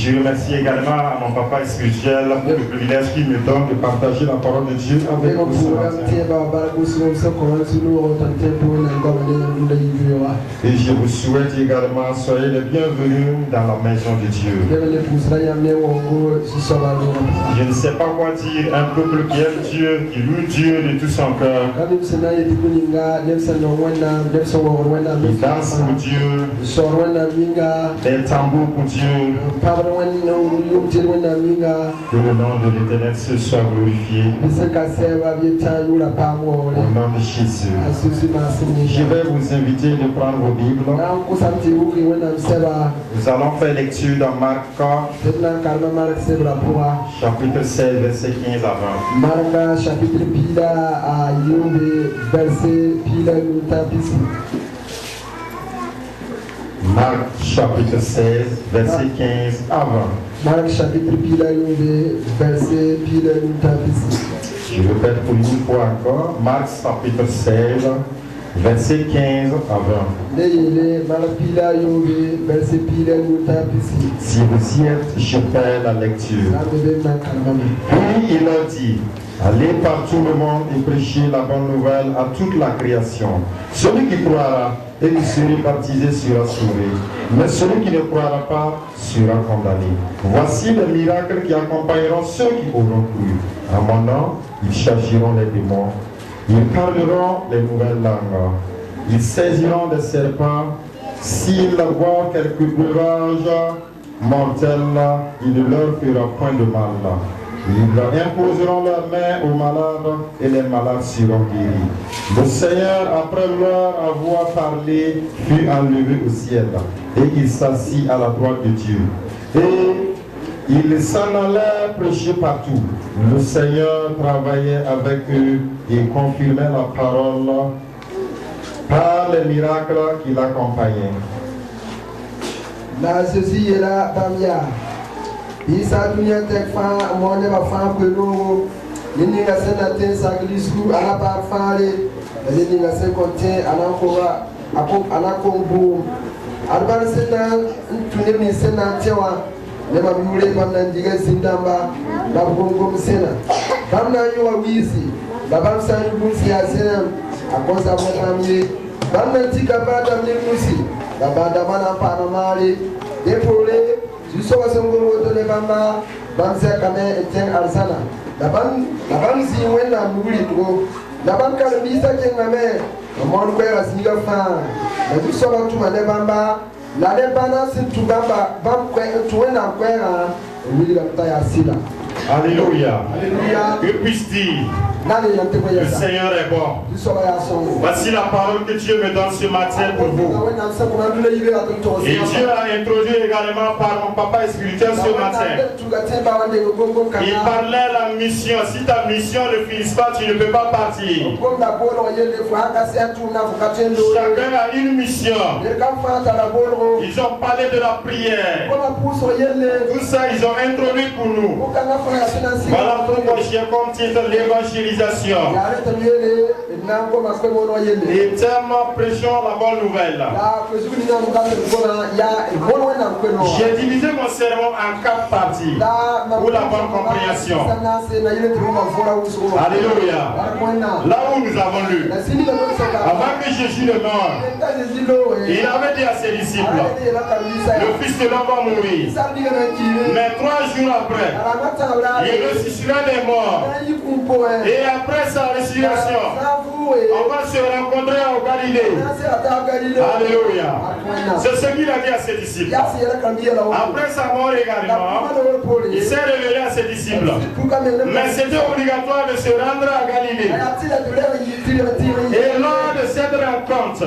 Je remercie également à mon papa spirituel pour le privilège qu'il me donne de partager la parole de Dieu avec vous ce matin. Et je vous souhaite également, soyez les bienvenus dans la maison de Dieu. Je ne sais pas quoi dire, un peuple qui aime Dieu, qui loue Dieu de tout son cœur. Qui danse pour Dieu, des tambours pour Dieu. Que le nom de l'Éternel se soit glorifié. Au nom de Jésus. Je vais vous inviter de prendre vos Bibles. Nous allons faire lecture dans Marc chapitre 16, verset 15 à 20. Marc chapitre 16, verset 15 à 20. Marc chapitre verset Je répète pour une fois encore. Marc chapitre 16, verset 15 à 20. Si vous y êtes, je fais la lecture. Puis il leur dit: allez par tout le monde et prêchez la bonne nouvelle à toute la création. Celui qui croira et qui sera baptisé sera sauvé, mais celui qui ne croira pas sera condamné. Voici les miracles qui accompagneront ceux qui auront cru. En mon nom, ils chasseront les démons, ils parleront les nouvelles langues, ils saisiront des serpents. S'ils voient quelque breuvage mortel, il ne leur fera point de mal. Ils imposeront leurs mains aux malades et les malades seront guéris. Le Seigneur, après leur avoir parlé, fut enlevé au ciel et il s'assit à la droite de Dieu. Et ils s'en allèrent prêcher partout. Le Seigneur travaillait avec eux et confirmait la parole par les miracles qui l'accompagnaient. Isa dunia tekfa monde ba fa ko no nini ga sena ten saglisku ala ba fare nini ga se konte ala ko ala ko bu arbar sena tunir ni sena cewa ne ma mure bam nan diga sindamba da gongom sena bam nan yo wisi da bam sa yu busi asena akosa ba tamye bam nan tika ba da ne musi da ba da bana pa na mari de pole Jusqu'à ce moment de l'Ebama, Banser Kame et Tien Arsana. La bande si when la mouli trop. La bande Kalmisa Kengame, le monde père à Sigafan. La du Soba to Manebamba, la Lebana Sin to Bamba, Bam to when I'm queer, Willy Taya Silla. Alléluia. Alléluia. Que puisse dire? Le Seigneur est bon. Voici la parole que Dieu me donne ce matin pour vous. Et Dieu a introduit également par mon papa spirituel ce matin. Il parlait la mission. Si ta mission ne finit pas, tu ne peux pas partir. Chacun a une mission. Ils ont parlé de la prière. Tout ça, ils ont introduit pour nous. Voilà pourquoi j'ai comme titre l'évangélisation. Les thèmes prêchons la bonne nouvelle. J'ai divisé mon sermon en 4 parties pour la bonne compréhension. Alléluia. Là où nous avons lu, avant que Jésus ne meure, il avait dit à ses disciples: le Fils de l'homme va mourir, mais 3 jours après, il ressuscitera des morts. Et après sa résurrection, on va se rencontrer au Galilée. Alléluia. C'est ce qu'il a dit à ses disciples. Après sa mort également, il s'est révélé à ses disciples. Mais c'était obligatoire de se rendre à Galilée. Et lors de cette rencontre, ce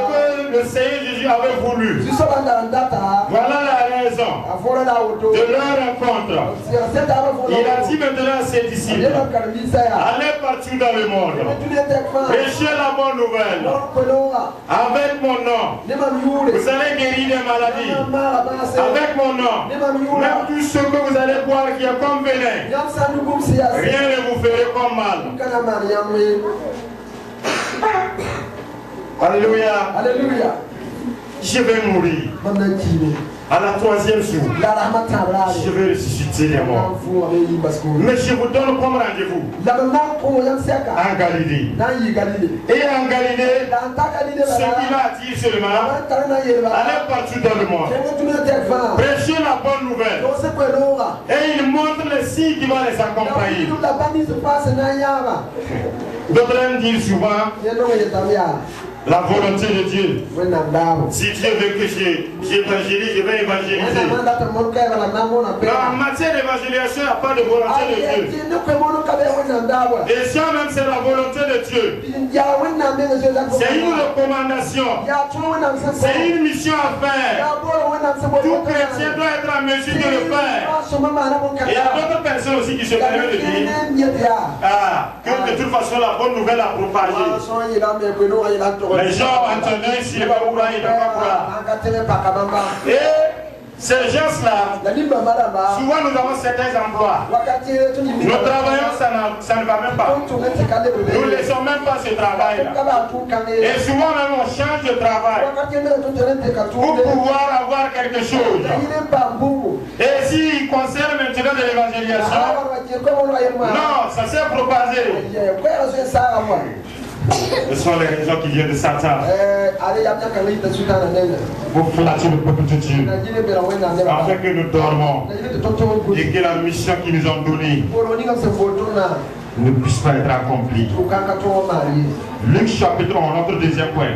que le Seigneur Jésus avait voulu, voilà la raison de leur rencontre. Il a dit maintenant à ses disciples: allez partout dans le monde, prêchez la bonne nouvelle. Avec mon nom, vous allez guérir des maladies. Avec mon nom, même tout ce que vous allez boire qui est comme venin, rien ne vous fera comme mal. Alléluia. Alléluia. Je vais mourir. À la troisième jour, je vais ressusciter les morts. Mais je vous donne comme rendez-vous en Galilée. Et en Galilée, ce qui va attirer seulement, allez partout dans le monde. Prêchez la bonne nouvelle. Et il montre les signes qui vont les accompagner. D'autres disent souvent la volonté de Dieu. Si Dieu veut que j'évangélise, je vais évangéliser. Non, en matière d'évangélisation, il n'y a pas de volonté de Dieu. Et ça même, c'est la volonté de Dieu. C'est une recommandation. C'est une mission à faire. Tout chrétien doit être en mesure de le faire. Et il y a d'autres personnes aussi qui se permettent de dire que de toute façon la bonne nouvelle a propagé. Les gens entendaient s'il n'est pas pour il n'est pas pour. Et ces gens-là, souvent nous avons certains emplois. Nous travaillons, ça ne va même pas. Nous ne laissons même pas ce travail-là. Et souvent même on change de travail pour pouvoir avoir quelque chose. Et s'il concerne maintenant de l'évangélisation, non, ça s'est propagé. Ce sont les raisons qui viennent de Satan. Pour flatter le peuple de Dieu. Afin que nous dormons. Et que la mission qu'ils nous ont donnée ne puisse pas être accomplie. Luc chapitre 1, notre deuxième point.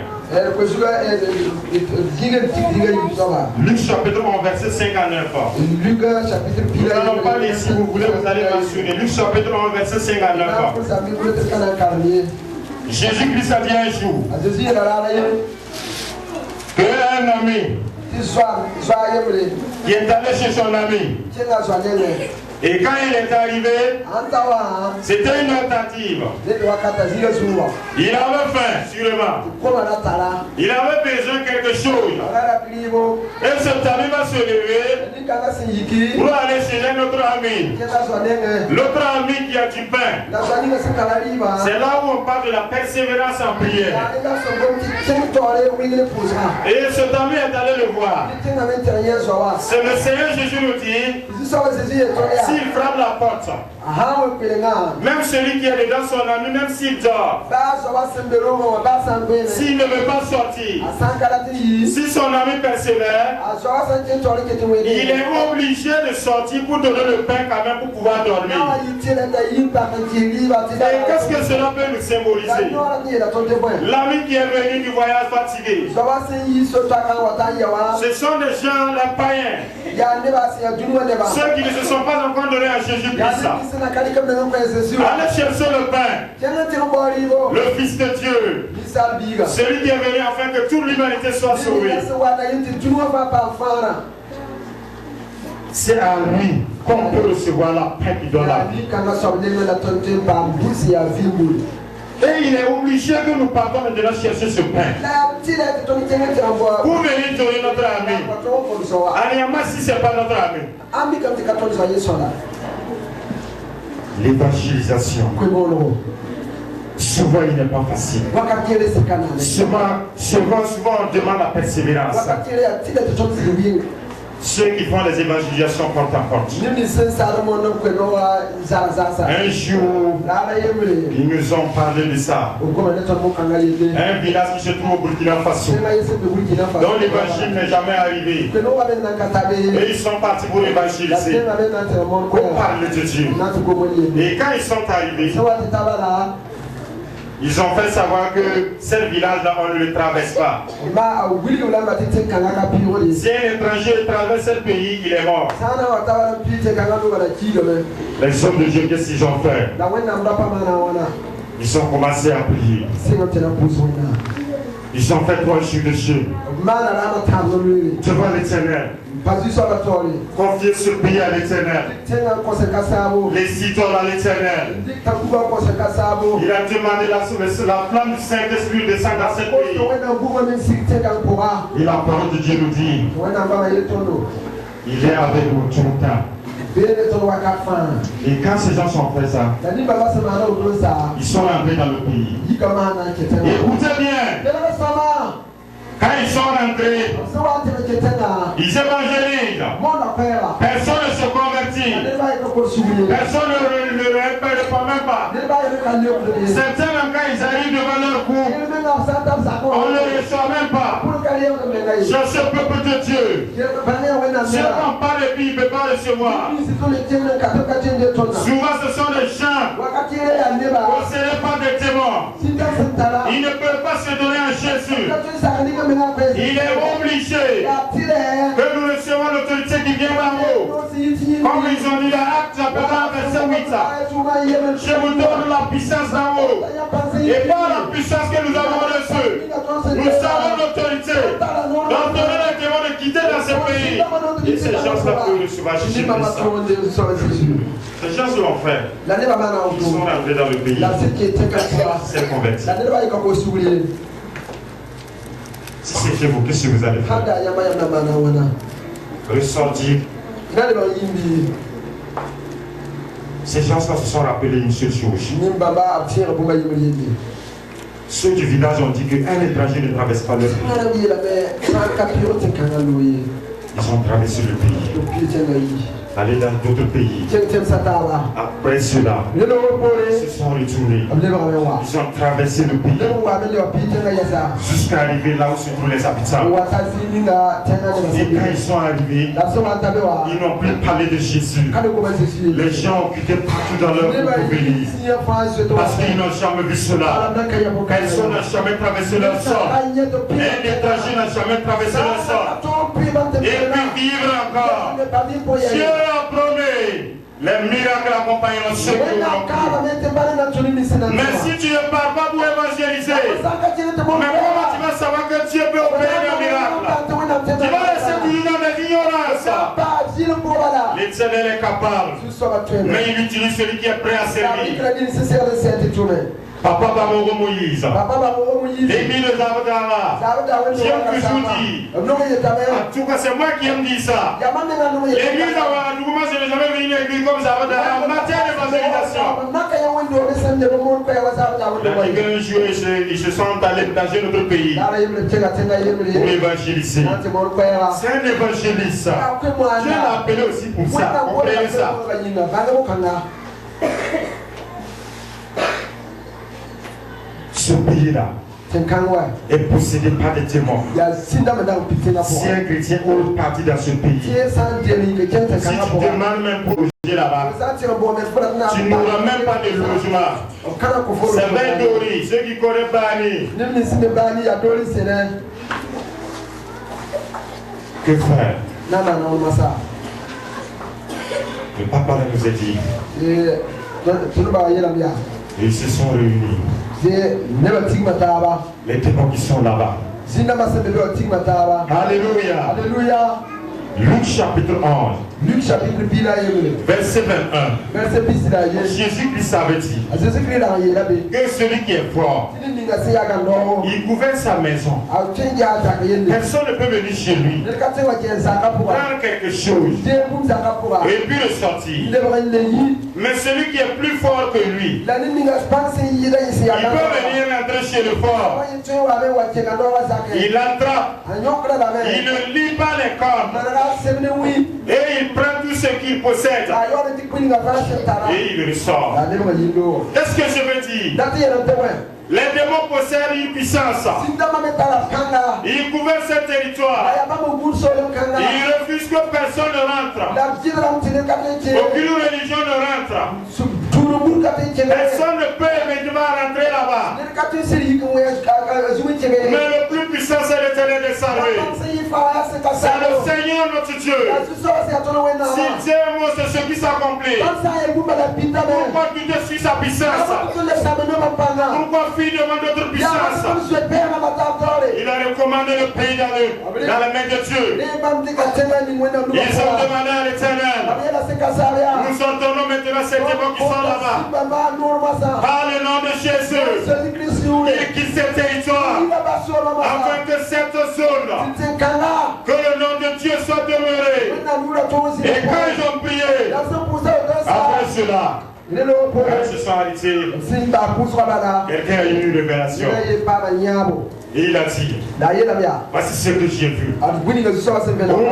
Luc chapitre 1, verset 59. Nous n'allons pas lire, si vous voulez, vous allez mentionner. Luc chapitre 1, verset 59. Jésus-Christ a dit un jour qu'un ami qui est allé chez son ami, et quand il est arrivé, c'était une tentative. Il avait faim, sûrement. Il avait besoin de quelque chose. Et cet ami va se lever pour aller chez un autre ami. L'autre ami qui a du pain. C'est là où on parle de la persévérance en prière. Et cet ami est allé le voir. C'est le Seigneur Jésus nous dit, s'il frappe la porte, même celui qui est dedans, son ami, même s'il dort, s'il ne veut pas sortir, si son ami persévère, il est obligé de sortir pour donner le pain quand même pour pouvoir dormir. Et qu'est-ce que cela peut nous symboliser? L'ami qui est venu du voyage fatigué, ce sont des gens, les païens, ceux qui ne se sont pas encore donnés à Jésus-Christ. Allez chercher le pain, le Fils de Dieu, celui qui est venu afin que toute l'humanité soit sauvée. C'est à lui qu'on peut recevoir la paix qui donne la vie. Et il est obligé que nous partons maintenant chercher ce pain pour venir donner notre ami. Aliama, si ce n'est pas notre ami. L'évangélisation, souvent il n'est pas facile. Souvent on demande la persévérance. Ceux qui font les évangélisations porte à porte. Un jour, ils nous ont parlé de ça. Un village qui se trouve au Burkina Faso, dont l'évangile n'est jamais arrivé. Et ils sont partis pour évangéliser, pour parler de Dieu. Et quand ils sont arrivés, ils ont fait savoir que ce village-là, on ne le traverse pas. Si un étranger traverse ce pays, il est mort. Les hommes de Dieu, qu'est-ce qu'ils ont fait? Ils ont commencé à prier. Ils ont fait 3 jours de jeûne devant l'Éternel. Confier ce pays à l'Éternel. Les idoles à l'Éternel. Il a demandé la flamme du Saint-Esprit descend dans ce pays. Et la parole de Dieu nous dit, il est avec nous tout le temps. Et quand ces gens ont fait ça, ils sont entrés dans le pays. Et écoutez bien, Quand ils sont rentrés, ils évangélisent. Personne ne se convertit. Personne ne le répète même pas. Certains, même quand ils arrivent devant leur groupe, on ne les reçoit même pas. Sur ce peuple de Dieu, si on parle de Bible, il ne peut pas recevoir. Souvent, ce sont des gens possédés par des démons. Ils ne peuvent pas se donner à Jésus. Il est obligé que nous recevons l'autorité qui vient d'en haut. Comme ils ont dit dans Actes chapitre verset 8. Je vous donne la puissance d'en haut. Et par la puissance que nous avons reçue, nous avons l'autorité d'ordonner les démons de quitter dans ce pays. Et ces gens-là peuvent recevoir Jésus-Christ. Ces gens l'ont fait. Ils sont rentrés dans le pays. C'est converti. Si c'est chez vous, qu'est-ce que vous allez faire? Ressortir. Ces gens-là se sont rappelés une seule chose. Ceux du village ont dit qu'un étranger ne traverse pas le pays. Ils ont traversé le pays. Aller dans d'autres pays. Après cela, ils se sont retournés. Ils ont traversé le pays jusqu'à arriver là où se trouvent les habitants. Et quand ils sont arrivés, ils n'ont plus parlé de Jésus. Les gens ont quitté partout dans leur pays parce qu'ils n'ont jamais vu cela. Personne n'a jamais traversé leur sol. Un étranger n'a jamais traversé leur sol. Et puis vivre encore. Dieu a promis. Les miracles accompagnent ceux qui ont cru. Mais si tu ne pars pas pour évangéliser, mais comment tu vas savoir que Dieu peut opérer un miracle? Tu vas laisser toujours dans des ignorances. L'Éternel est capable, mais il utilise celui qui est prêt à servir. Papa Bamoro Moïse, l'église de Zavadara, j'ai toujours dit, en tout cas c'est moi qui aime dire ça, l'église de Zavadara, je n'ai jamais vu une église comme Zavadara en matière d'évangélisation. Un jour ils se sont allés dans un autre pays pour évangéliser. C'est un évangéliste. Je l'ai appelé aussi pour ça, pour créer ça. Ce pays-là est possédé par des démons. Si un chrétien est parti dans ce pays, si tu demandes même pour loger là-bas, tu n'auras même pas de logement. C'est 20 doris, ceux qui connaissent Bani. Que faire? Le papa nous a dit. Ils se sont réunis. Les démons qui sont là-bas. Alléluia. Alléluia. Luc chapitre 11. Luc chapitre 1. Verset 21. Jésus-Christ avait dit que celui qui est fort, il gouverne sa maison. Personne ne peut venir chez lui, prendre quelque chose et puis le sortir. Mais celui qui est plus fort que lui, il peut venir entrer chez le fort. Il attrape, il ne lit pas les cordes et il prend tout ce qu'il possède et il ressort. Qu'est-ce que je veux dire? Les démons possèdent une puissance. Ils gouvernent ce territoire. Ils refusent que personne ne rentre. Aucune religion ne rentre. Personne ne peut évidemment rentrer là-bas. Mais le plus puissant, c'est l'Éternel des armées. C'est le Seigneur notre Dieu. Si Dieu montre ce qui s'accomplit, pourquoi tu te suis sa puissance? Pourquoi fille demande notre puissance? Il a recommandé le pays dans la main de Dieu. Ils ont demandé à l'Éternel. Nous sortons maintenant ces démons qui sont là-bas. Par le nom de Jésus, il quitte ce territoire afin que cette zone, que le nom de Dieu soit demeuré. Et quand ils ont prié, après cela, quand ils se sont arrêtés, quelqu'un a eu une révélation. Et il a dit, voici ce que j'ai vu.